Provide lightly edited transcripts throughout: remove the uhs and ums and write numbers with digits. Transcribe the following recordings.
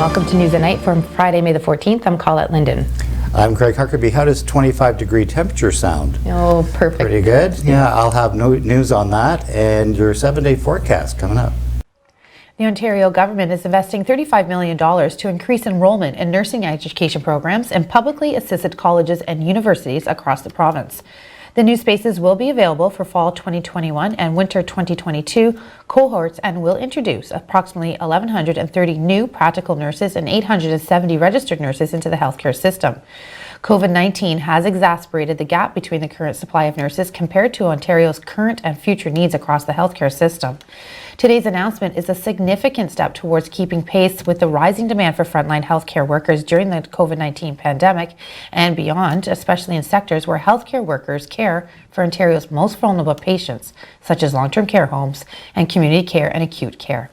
Welcome to News at Night for Friday, May the 14th. I'm Colette Linden. I'm Craig Huckerby. How does 25-degree temperature sound? Oh, perfect. Pretty good. Yeah, I'll have news on that and your 7-day forecast coming up. The Ontario government is investing $35 million to increase enrollment in nursing education programs in publicly assisted colleges and universities across the province. The new spaces will be available for fall 2021 and winter 2022 cohorts and will introduce approximately 1,130 new practical nurses and 870 registered nurses into the healthcare system. COVID-19 has exacerbated the gap between the current supply of nurses compared to Ontario's current and future needs across the healthcare system. Today's announcement is a significant step towards keeping pace with the rising demand for frontline healthcare workers during the COVID-19 pandemic and beyond, especially in sectors where healthcare workers care for Ontario's most vulnerable patients, such as long-term care homes and community care and acute care.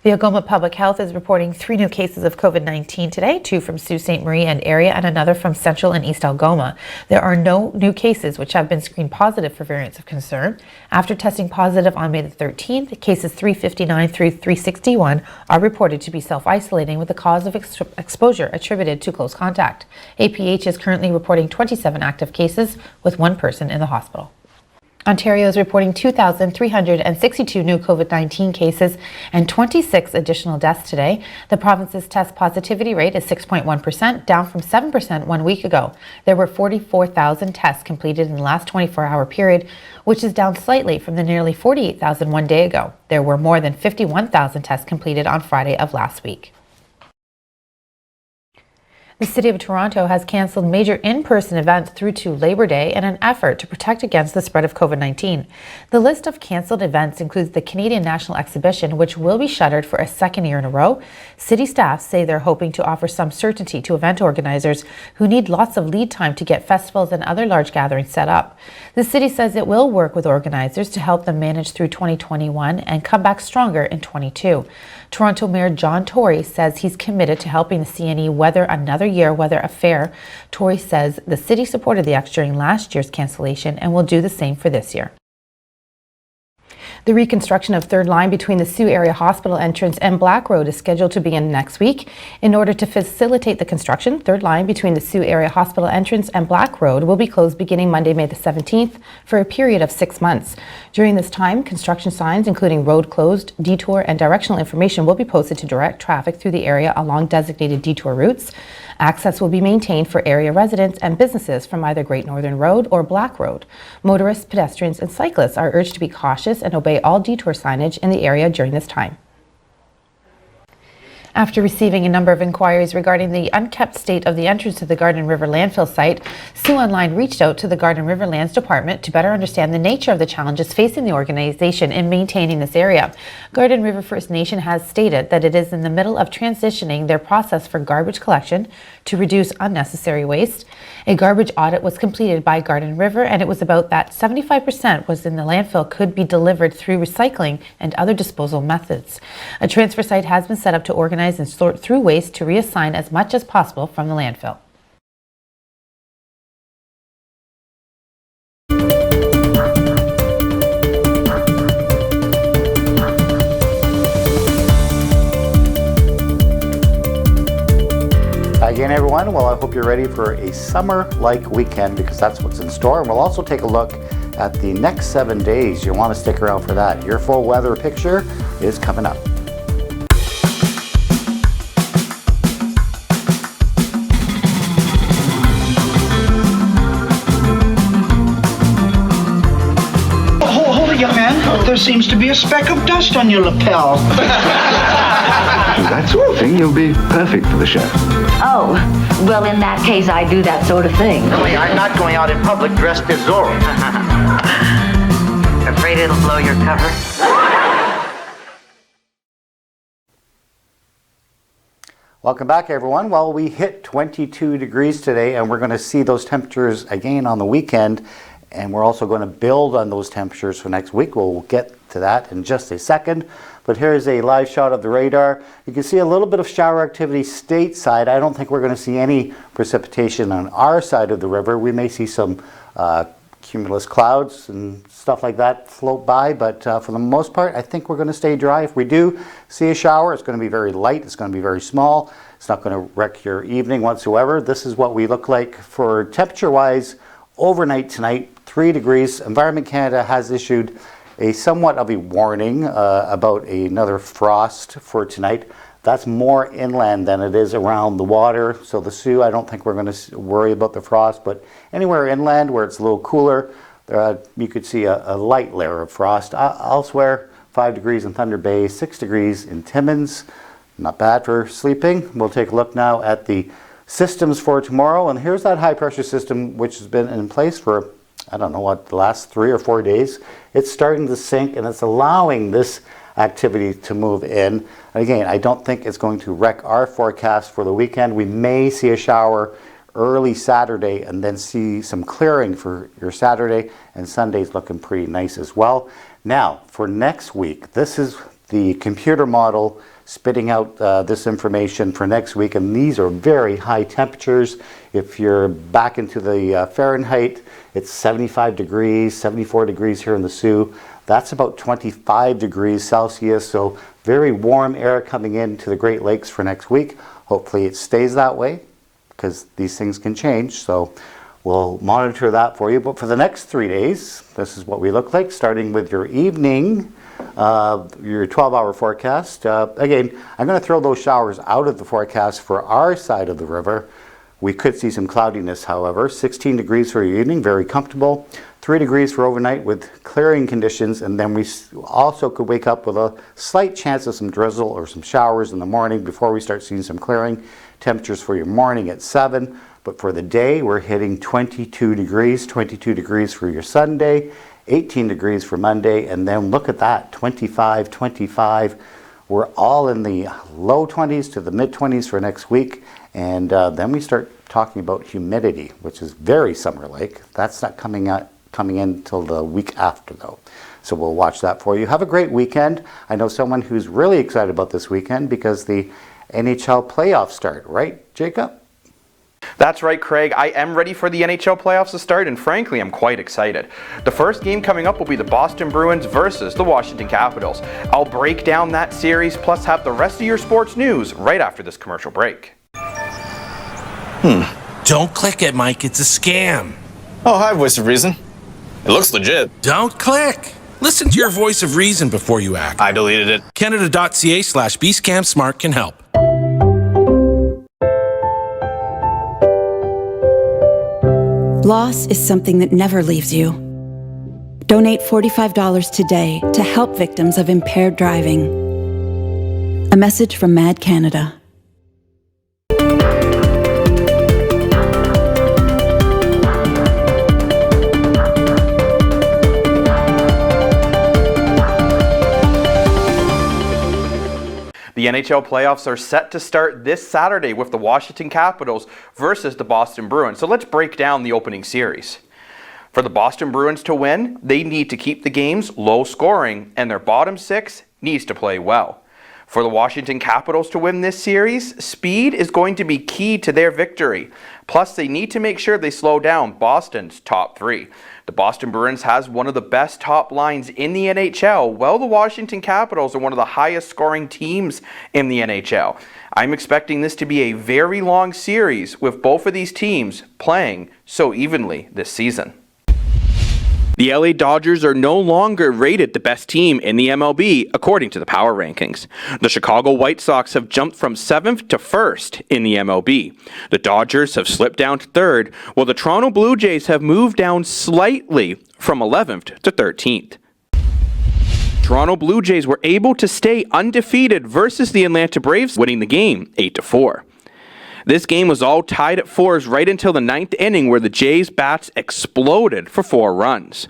The Algoma Public Health is reporting 3 new cases of COVID-19 today, 2 from Sault Ste. Marie and area and another from Central and East Algoma. There are no new cases which have been screened positive for variants of concern. After testing positive on May the 13th, cases 359 through 361 are reported to be self-isolating with the cause of exposure attributed to close contact. APH is currently reporting 27 active cases with 1 person in the hospital. Ontario is reporting 2,362 new COVID-19 cases and 26 additional deaths today. The province's test positivity rate is 6.1%, down from 7% 1 week ago. There were 44,000 tests completed in the last 24-hour period, which is down slightly from the nearly 48,000 1 day ago. There were more than 51,000 tests completed on Friday of last week. The City of Toronto has cancelled major in-person events through to Labor Day in an effort to protect against the spread of COVID-19. The list of cancelled events includes the Canadian National Exhibition, which will be shuttered for a second year in a row. City staff say they're hoping to offer some certainty to event organizers who need lots of lead time to get festivals and other large gatherings set up. The city says it will work with organizers to help them manage through 2021 and come back stronger in 22. Toronto Mayor John Tory says he's committed to helping the CNE weather another year weather affair. Tory says the city supported the X during last year's cancellation and will do the same for this year. The reconstruction of third line between the Sault area hospital entrance and Black Road is scheduled to begin next week. In order to facilitate the construction, third line between the Sault area hospital entrance and Black Road will be closed beginning Monday, May the 17th for a period of 6 months. During this time, construction signs including road closed, detour, and directional information will be posted to direct traffic through the area along designated detour routes. Access will be maintained for area residents and businesses from either Great Northern Road or Black Road. Motorists, pedestrians, and cyclists are urged to be cautious and obey all detour signage in the area during this time. After receiving a number of inquiries regarding the unkept state of the entrance to the Garden River landfill site, Sault Online reached out to the Garden River Lands Department to better understand the nature of the challenges facing the organization in maintaining this area. Garden River First Nation has stated that it is in the middle of transitioning their process for garbage collection to reduce unnecessary waste. A garbage audit was completed by Garden River, and it was about that 75% was in the landfill could be delivered through recycling and other disposal methods. A transfer site has been set up to organize and sort through waste to reassign as much as possible from the landfill. Again, everyone, well, I hope you're ready for a summer-like weekend because that's what's in store. And we'll also take a look at the next 7 days. You'll want to stick around for that. Your full weather picture is coming up. Hold it, young man. There seems to be a speck of dust on your lapel. That sort of thing, you'll be perfect for the chef. Oh, well, in that case, I do that sort of thing. I'm not going out in public dressed as Zorro. Afraid it'll blow your cover? Welcome back, everyone. Well, we hit 22 degrees today, and we're going to see those temperatures again on the weekend. And we're also going to build on those temperatures for next week. We'll get to that in just a second. But here's a live shot of the radar. You can see a little bit of shower activity stateside. I don't think we're going to see any precipitation on our side of the river. We may see some cumulus clouds and stuff like that float by, but for the most part, I think we're going to stay dry. If we do see a shower, it's going to be very light, it's going to be very small, it's not going to wreck your evening whatsoever. This is what we look like for temperature-wise overnight tonight, 3 degrees. Environment Canada has issued a somewhat of a warning about another frost for tonight. That's more inland than it is around the water. So the Sault, I don't think we're going to worry about the frost, but anywhere inland where it's a little cooler, you could see a light layer of frost. Elsewhere, 5 degrees in Thunder Bay, 6 degrees in Timmins. Not bad for sleeping. We'll take a look now at the systems for tomorrow. And here's that high pressure system which has been in place for, I don't know what, the last 3 or 4 days. It's starting to sink and it's allowing this activity to move in. Again, I don't think it's going to wreck our forecast for the weekend. We may see a shower early Saturday and then see some clearing for your Saturday, and Sunday's looking pretty nice as well. Now, for next week, this is the computer model spitting out this information for next week, and these are very high temperatures. If you're back into the Fahrenheit, it's 75 degrees, 74 degrees here in the Sault. That's about 25 degrees Celsius, so very warm air coming into the Great Lakes for next week. Hopefully it stays that way, because these things can change, so we'll monitor that for you. But for the next 3 days, this is what we look like, starting with your evening, your 12-hour forecast. Again, I'm going to throw those showers out of the forecast for our side of the river. We could see some cloudiness, however. 16 degrees for your evening, very comfortable. 3 degrees for overnight with clearing conditions, and then we also could wake up with a slight chance of some drizzle or some showers in the morning before we start seeing some clearing. Temperatures for your morning at 7, but for the day we're hitting 22 degrees for your Sunday, 18 degrees for Monday, and then look at that, 25. We're all in the low 20s to the mid 20s for next week, and then we start talking about humidity, which is very summer-like. That's not coming in until the week after, though. So we'll watch that for you. Have a great weekend. I know someone who's really excited about this weekend because the NHL playoffs start, right, Jacob? That's right, Craig. I am ready for the NHL playoffs to start, and frankly, I'm quite excited. The first game coming up will be the Boston Bruins versus the Washington Capitals. I'll break down that series, plus have the rest of your sports news right after this commercial break. Don't click it, Mike. It's a scam. Oh, hi, Voice of Reason. It looks legit. Don't click. Listen to your voice of reason before you act. I deleted it. Canada.ca/bscamsmart can help. Loss is something that never leaves you. Donate $45 today to help victims of impaired driving. A message from Mad Canada. The NHL playoffs are set to start this Saturday with the Washington Capitals versus the Boston Bruins. So let's break down the opening series. For the Boston Bruins to win, they need to keep the games low scoring, and their bottom six needs to play well. For the Washington Capitals to win this series, speed is going to be key to their victory. Plus, they need to make sure they slow down Boston's top three. The Boston Bruins has one of the best top lines in the NHL, while the Washington Capitals are one of the highest scoring teams in the NHL. I'm expecting this to be a very long series with both of these teams playing so evenly this season. The LA Dodgers are no longer rated the best team in the MLB, according to the power rankings. The Chicago White Sox have jumped from 7th to 1st in the MLB. The Dodgers have slipped down to 3rd, while the Toronto Blue Jays have moved down slightly from 11th to 13th. Toronto Blue Jays were able to stay undefeated versus the Atlanta Braves, winning the game 8-4. This game was all tied at 4s right until the 9th inning, where the Jays' bats exploded for 4 runs.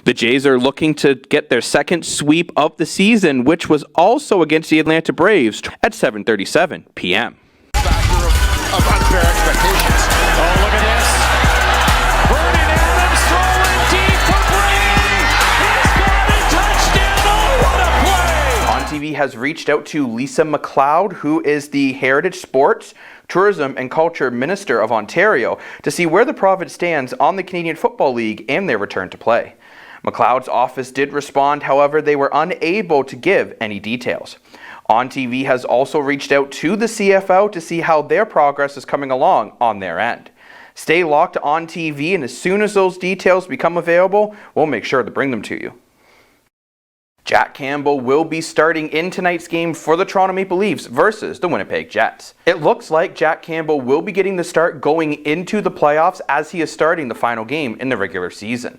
The Jays are looking to get their second sweep of the season, which was also against the Atlanta Braves at 7:37 p.m. Factor of unfair expectations. Oh, look at this. Vernon Adams throwing deep for Brady. He's got a touchdown. Oh, what a play! On to TV has reached out to Lisa McLeod, who is the Heritage Sports, Tourism and Culture Minister of Ontario, to see where the province stands on the Canadian Football League and their return to play. McLeod's office did respond, however, they were unable to give any details. On TV has also reached out to the CFL to see how their progress is coming along on their end. Stay locked on TV, and as soon as those details become available, we'll make sure to bring them to you. Jack Campbell will be starting in tonight's game for the Toronto Maple Leafs versus the Winnipeg Jets. It looks like Jack Campbell will be getting the start going into the playoffs as he is starting the final game in the regular season.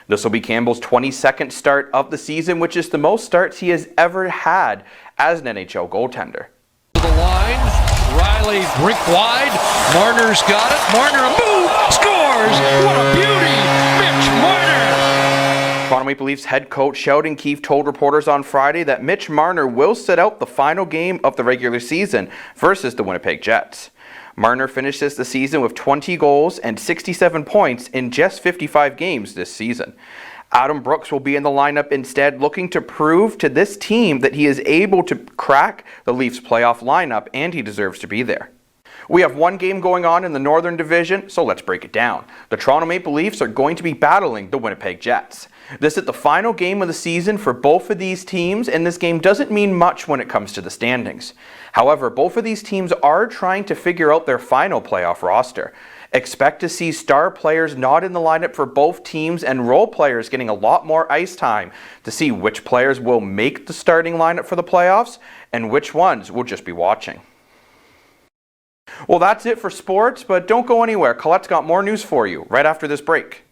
This will be Campbell's 22nd start of the season, which is the most starts he has ever had as an NHL goaltender. To the line, Riley rink wide, Marner's got it, Marner a move, scores! What a beauty, Mitch Marner! Toronto Maple Leafs head coach Sheldon Keefe told reporters on Friday that Mitch Marner will sit out the final game of the regular season versus the Winnipeg Jets. Marner finishes the season with 20 goals and 67 points in just 55 games this season. Adam Brooks will be in the lineup instead, looking to prove to this team that he is able to crack the Leafs playoff lineup, and he deserves to be there. We have one game going on in the Northern Division, so let's break it down. The Toronto Maple Leafs are going to be battling the Winnipeg Jets. This is the final game of the season for both of these teams, and this game doesn't mean much when it comes to the standings. However, both of these teams are trying to figure out their final playoff roster. Expect to see star players not in the lineup for both teams and role players getting a lot more ice time to see which players will make the starting lineup for the playoffs and which ones will just be watching. Well, that's it for sports, but don't go anywhere. Colette's got more news for you right after this break.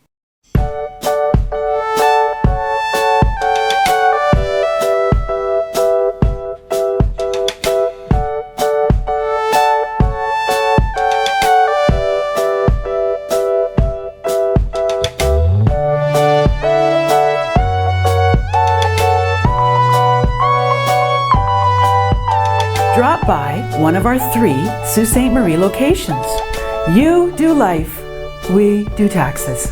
Drop by one of our 3 Sault Ste. Marie locations. You do life, we do taxes.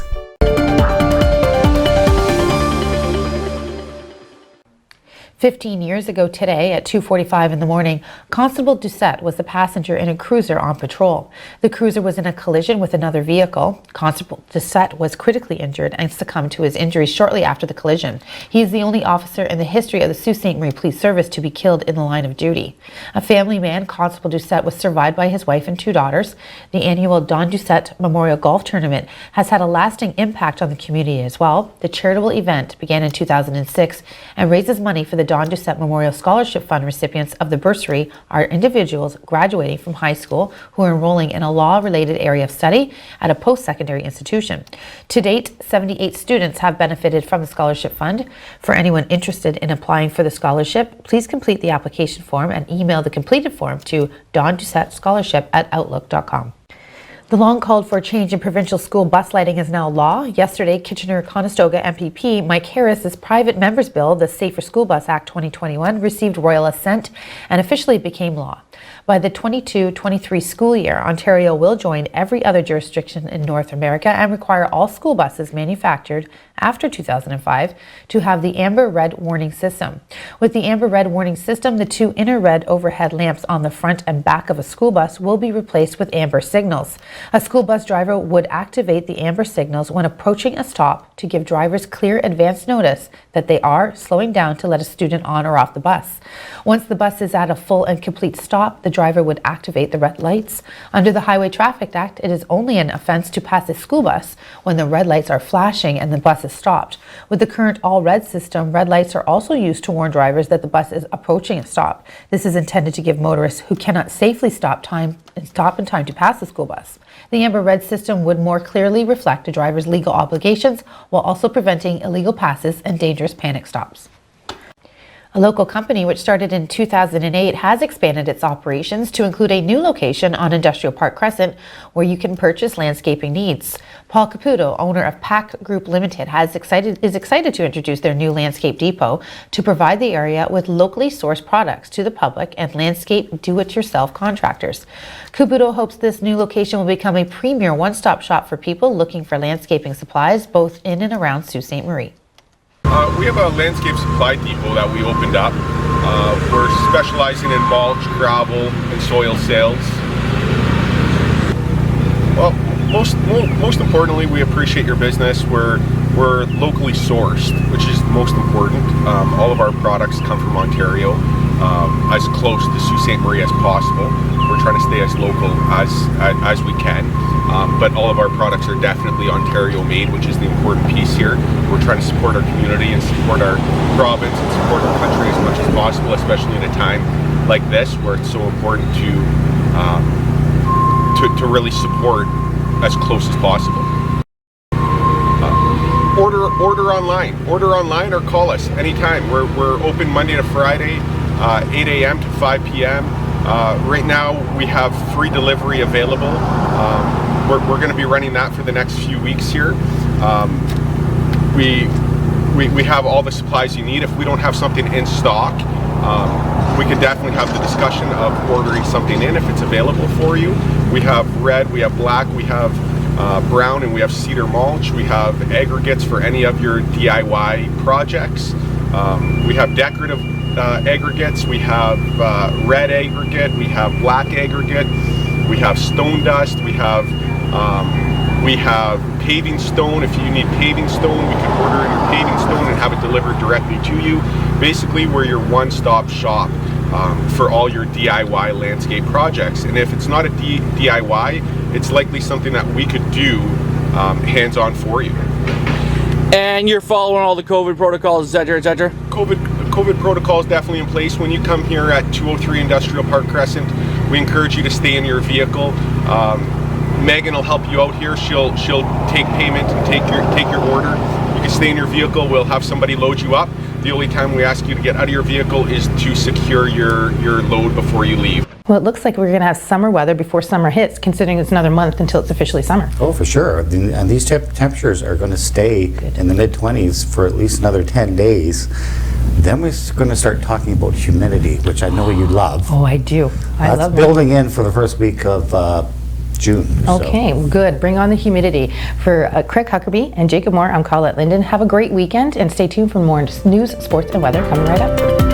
15 years ago today at 2:45 in the morning, Constable Doucette was the passenger in a cruiser on patrol. The cruiser was in a collision with another vehicle. Constable Doucette was critically injured and succumbed to his injuries shortly after the collision. He is the only officer in the history of the Sault Ste. Marie Police Service to be killed in the line of duty. A family man, Constable Doucette was survived by his wife and 2 daughters. The annual Don Doucette Memorial Golf Tournament has had a lasting impact on the community as well. The charitable event began in 2006 and raises money for the Don Doucette Memorial Scholarship Fund. Recipients of the bursary are individuals graduating from high school who are enrolling in a law-related area of study at a post-secondary institution. To date, 78 students have benefited from the scholarship fund. For anyone interested in applying for the scholarship, please complete the application form and email the completed form to dondoucettescholarship@outlook.com. The long-called-for change in provincial school bus lighting is now law. Yesterday, Kitchener-Conestoga MPP Mike Harris's private member's bill, the Safer School Bus Act 2021, received royal assent and officially became law. By the 22-23 school year, Ontario will join every other jurisdiction in North America and require all school buses manufactured after 2005 to have the amber red warning system. With the amber red warning system, the 2 inner red overhead lamps on the front and back of a school bus will be replaced with amber signals. A school bus driver would activate the amber signals when approaching a stop to give drivers clear advance notice that they are slowing down to let a student on or off the bus. Once the bus is at a full and complete stop, the driver would activate the red lights. Under the Highway Traffic Act, it is only an offense to pass a school bus when the red lights are flashing and the bus is stopped. With the current all-red system, red lights are also used to warn drivers that the bus is approaching a stop. This is intended to give motorists who cannot safely stop in time to pass the school bus. The amber red system would more clearly reflect a driver's legal obligations while also preventing illegal passes and dangerous panic stops. A local company which started in 2008 has expanded its operations to include a new location on Industrial Park Crescent where you can purchase landscaping needs. Paul Caputo, owner of Pack Group Limited, is excited to introduce their new landscape depot to provide the area with locally sourced products to the public and landscape do-it-yourself contractors. Caputo hopes this new location will become a premier one-stop shop for people looking for landscaping supplies both in and around Sault Ste. Marie. We have a landscape supply depot that we opened up We're specializing in mulch, gravel, and soil sales. Well, most importantly, we appreciate your business. We're locally sourced, which is most important. All of our products come from Ontario, as close to Sault Ste. Marie as possible. We're trying to stay as local as we can, but all of our products are definitely Ontario made, which is the important piece here. We're trying to support our community and support our province and support our country as much as possible, especially in a time like this where it's so important to really support as close as possible. Order online or call us anytime. We're open Monday to Friday, 8 a.m. to 5 p.m. Right now we have free delivery available. We're going to be running that for the next few weeks here. We have all the supplies you need. If we don't have something in stock, we could definitely have the discussion of ordering something in if it's available for you. We have red, we have black, we have brown, and we have cedar mulch. We have aggregates for any of your DIY projects. We have decorative aggregates. We have red aggregate. We have black aggregate. We have stone dust. We have paving stone. If you need paving stone, we can order in your paving stone and have it delivered directly to you. Basically, we're your one-stop shop for all your DIY landscape projects. And if it's not a DIY, it's likely something that we could do hands-on for you. And you're following all the COVID protocols, etc., etc.? COVID protocol is definitely in place. When you come here at 203 Industrial Park Crescent, we encourage you to stay in your vehicle. Megan will help you out here. She'll take payment and take your order. You can stay in your vehicle. We'll have somebody load you up. The only time we ask you to get out of your vehicle is to secure your load before you leave. Well, it looks like we're going to have summer weather before summer hits, considering it's another month until it's officially summer. Oh, for sure. And these temperatures are going to stay in the mid-20s for at least another 10 days. Then we're going to start talking about humidity, which I know you love. Oh, I do. I love That's building in for the first week of June. Okay, well, good. Bring on the humidity. For Craig Huckerby and Jacob Moore, I'm Colette Linden. Have a great weekend and stay tuned for more news, sports, and weather coming right up.